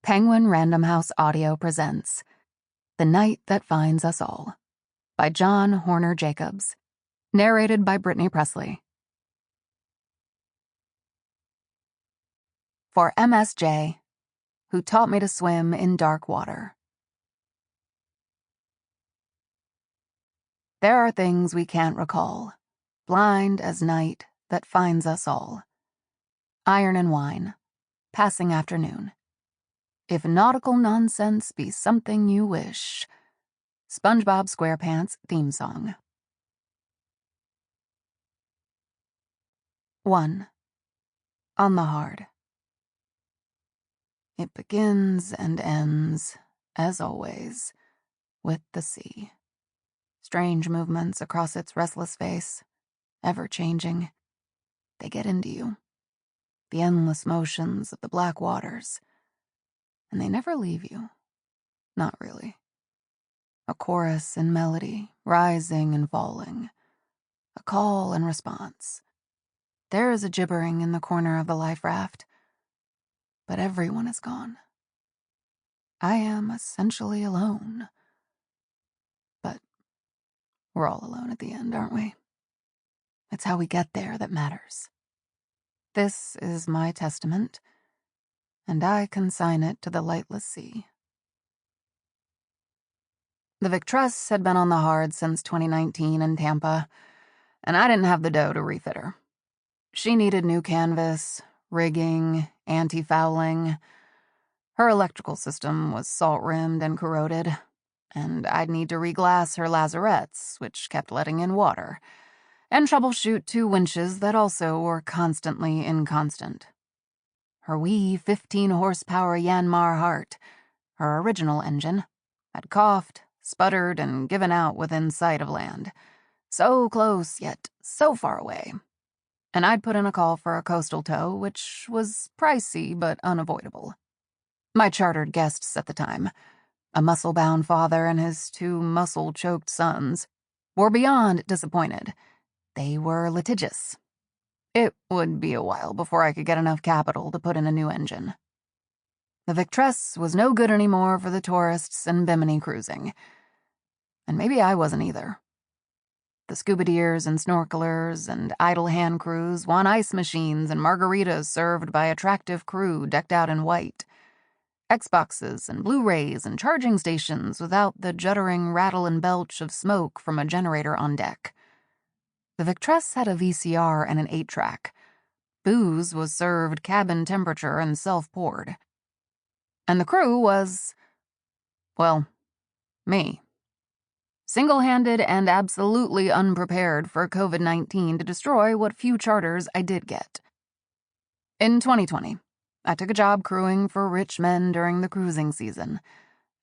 Penguin Random House Audio presents The Night That Finds Us All by John Hornor Jacobs, narrated by Brittany Pressley. For MSJ, who taught me to swim in dark water. There are things we can't recall, blind as night that finds us all. Iron and Wine, Passing Afternoon. If nautical nonsense be something you wish. SpongeBob SquarePants theme song. 1. On the Hard. It begins and ends, as always, with the sea. Strange movements across its restless face, ever-changing. They get into you. The endless motions of the black waters. And they never leave you. Not really. A chorus and melody, rising and falling. A call and response. There is a gibbering in the corner of the life raft. But everyone is gone. I am essentially alone. But we're all alone at the end, aren't we? It's how we get there that matters. This is my testament, and I consign it to the lightless sea. The Victress had been on the hard since 2019 in Tampa, and I didn't have the dough to refit her. She needed new canvas, rigging, anti-fouling. Her electrical system was salt-rimmed and corroded, and I'd need to reglass her lazarettes, which kept letting in water, and troubleshoot 2 winches that also were constantly inconstant. Her wee 15-horsepower Yanmar Heart, her original engine, had coughed, sputtered, and given out within sight of land. So close, yet so far away. And I'd put in a call for a coastal tow, which was pricey but unavoidable. My chartered guests at the time, a muscle-bound father and his 2 muscle-choked sons, were beyond disappointed. They were litigious. It would be a while before I could get enough capital to put in a new engine. The Victress was no good anymore for the tourists and Bimini cruising. And maybe I wasn't either. The scubadivers and snorkelers and idle hand crews won ice machines and margaritas served by attractive crew decked out in white. Xboxes and Blu-rays and charging stations without the juddering rattle and belch of smoke from a generator on deck. The Victress had a VCR and an 8-track. Booze was served cabin temperature and self-poured. And the crew was, well, me. Single-handed and absolutely unprepared for COVID-19 to destroy what few charters I did get. In 2020, I took a job crewing for rich men during the cruising season.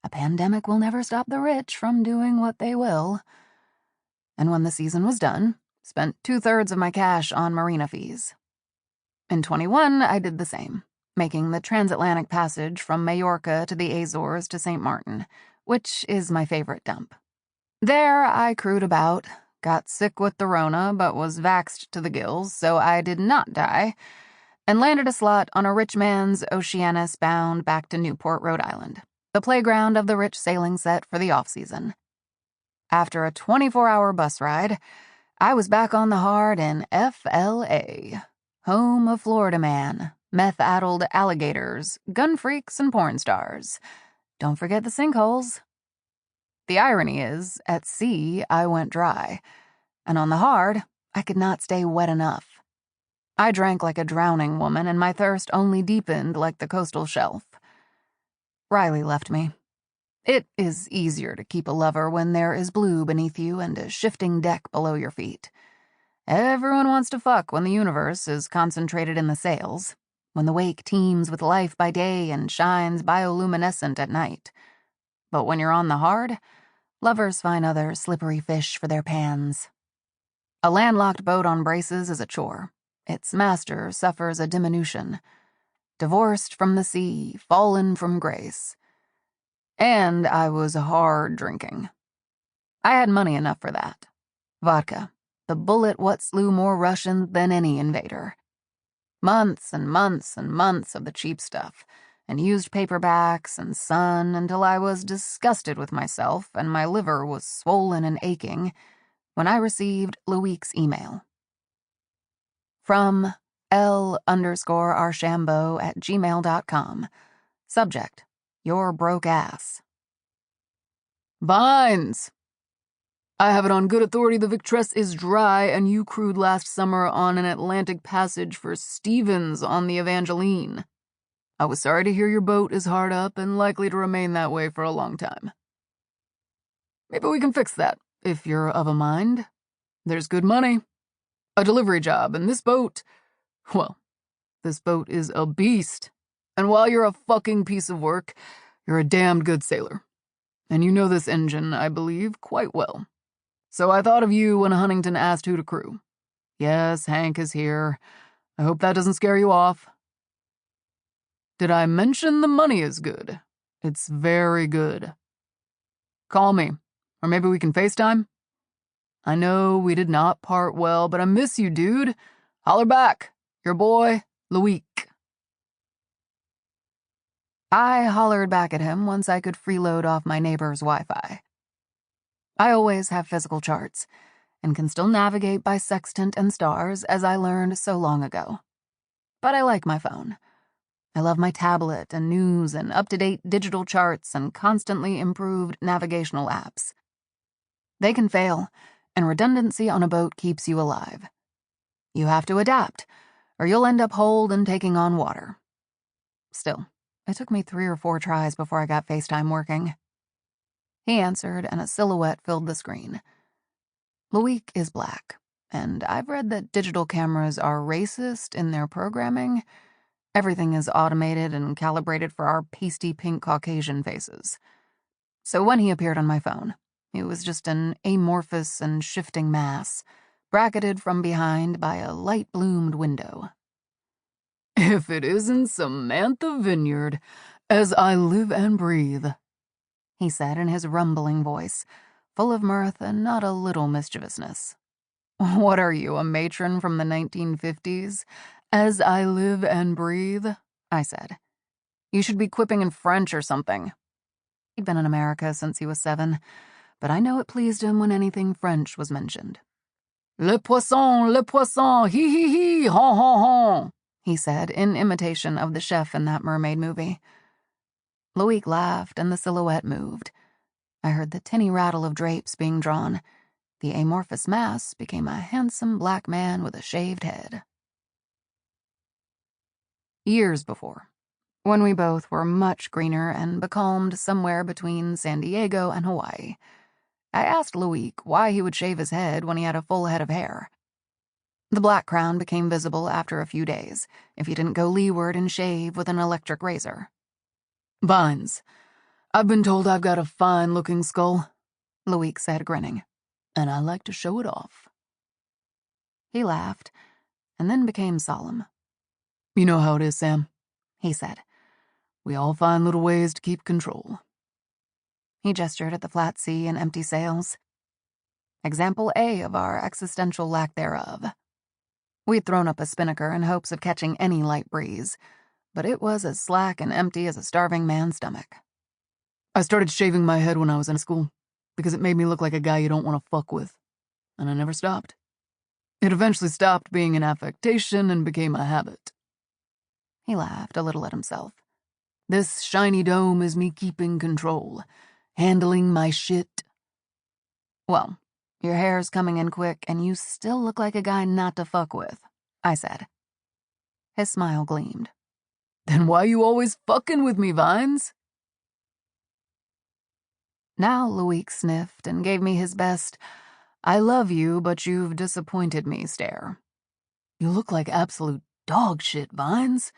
A pandemic will never stop the rich from doing what they will. And when the season was done, spent 2/3 of my cash on marina fees. In 21, I did the same, making the transatlantic passage from Majorca to the Azores to St. Martin, which is my favorite dump. There, I crewed about, got sick with the Rona, but was vaxxed to the gills, so I did not die, and landed a slot on a rich man's Oceanus bound back to Newport, Rhode Island, the playground of the rich sailing set for the off-season. After a 24-hour bus ride, I was back on the hard in FLA, home of Florida man, meth-addled alligators, gun freaks, and porn stars. Don't forget the sinkholes. The irony is, at sea, I went dry, and on the hard, I could not stay wet enough. I drank like a drowning woman, and my thirst only deepened like the coastal shelf. Riley left me. It is easier to keep a lover when there is blue beneath you and a shifting deck below your feet. Everyone wants to fuck when the universe is concentrated in the sails, when the wake teems with life by day and shines bioluminescent at night. But when you're on the hard, lovers find other slippery fish for their pans. A landlocked boat on braces is a chore. Its master suffers a diminution. Divorced from the sea, fallen from grace. And I was hard drinking. I had money enough for that. Vodka, the bullet what slew more Russians than any invader. Months and months and months of the cheap stuff. and used paperbacks and sun until I was disgusted with myself and my liver was swollen and aching when I received Loick's email. From L_Archambault@gmail.com. Subject: Your broke ass. Vines! I have it on good authority the Victress is dry and you crewed last summer on an Atlantic passage for Stevens on the Evangeline. I was sorry to hear your boat is hard up and likely to remain that way for a long time. Maybe we can fix that, if you're of a mind. There's good money. A delivery job, and this boat is a beast. And while you're a fucking piece of work, you're a damned good sailor. And you know this engine, I believe, quite well. So I thought of you when Huntington asked who to crew. Yes, Hank is here. I hope that doesn't scare you off. Did I mention the money is good? It's very good. Call me, or maybe we can FaceTime. I know we did not part well, but I miss you, dude. Holler back. Your boy, Loick. I hollered back at him once I could freeload off my neighbor's Wi-Fi. I always have physical charts, and can still navigate by sextant and stars as I learned so long ago. But I like my phone. I love my tablet and news and up-to-date digital charts and constantly improved navigational apps. They can fail, and redundancy on a boat keeps you alive. You have to adapt, or you'll end up holed and taking on water. Still, it took me 3 or 4 tries before I got FaceTime working. He answered, and a silhouette filled the screen. Loick is black, and I've read that digital cameras are racist in their programming. Everything is automated and calibrated for our pasty pink Caucasian faces. So when he appeared on my phone, it was just an amorphous and shifting mass, bracketed from behind by a light-bloomed window. If it isn't Samantha Vineyard, as I live and breathe, he said in his rumbling voice, full of mirth and not a little mischievousness. What are you, a matron from the 1950s? As I live and breathe, I said. You should be quipping in French or something. He'd been in America since he was 7, but I know it pleased him when anything French was mentioned. Le poisson, hee hee hee, hon hon hon, he said in imitation of the chef in that mermaid movie. Loick laughed and the silhouette moved. I heard the tinny rattle of drapes being drawn. The amorphous mass became a handsome black man with a shaved head. Years before, when we both were much greener and becalmed somewhere between San Diego and Hawaii, I asked Loick why he would shave his head when he had a full head of hair. The black crown became visible after a few days, if he didn't go leeward and shave with an electric razor. Vines, I've been told I've got a fine-looking skull, Loick said, grinning, and I like to show it off. He laughed, and then became solemn. You know how it is, Sam, he said. We all find little ways to keep control. He gestured at the flat sea and empty sails. Example A of our existential lack thereof. We'd thrown up a spinnaker in hopes of catching any light breeze, but it was as slack and empty as a starving man's stomach. I started shaving my head when I was in school, because it made me look like a guy you don't want to fuck with, and I never stopped. It eventually stopped being an affectation and became a habit. He laughed a little at himself. This shiny dome is me keeping control, handling my shit. Well, your hair's coming in quick, and you still look like a guy not to fuck with, I said. His smile gleamed. Then why you always fucking with me, Vines? Now Loick sniffed and gave me his best, I love you, but you've disappointed me stare. You look like absolute dog shit, Vines.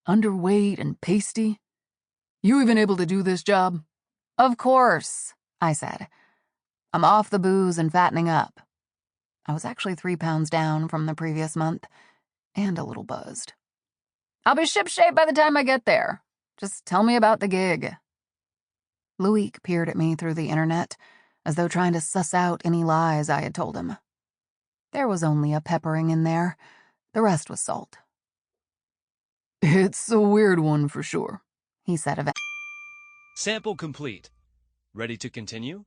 Underweight and pasty. You even able to do this job? Of course, I said. I'm off the booze and fattening up. I was actually 3 pounds down from the previous month, and a little buzzed. I'll be shipshape by the time I get there. Just tell me about the gig. Loick peered at me through the internet, as though trying to suss out any lies I had told him. There was only a peppering in there. The rest was salt. It's a weird one for sure, he said eventually. Sample complete. Ready to continue?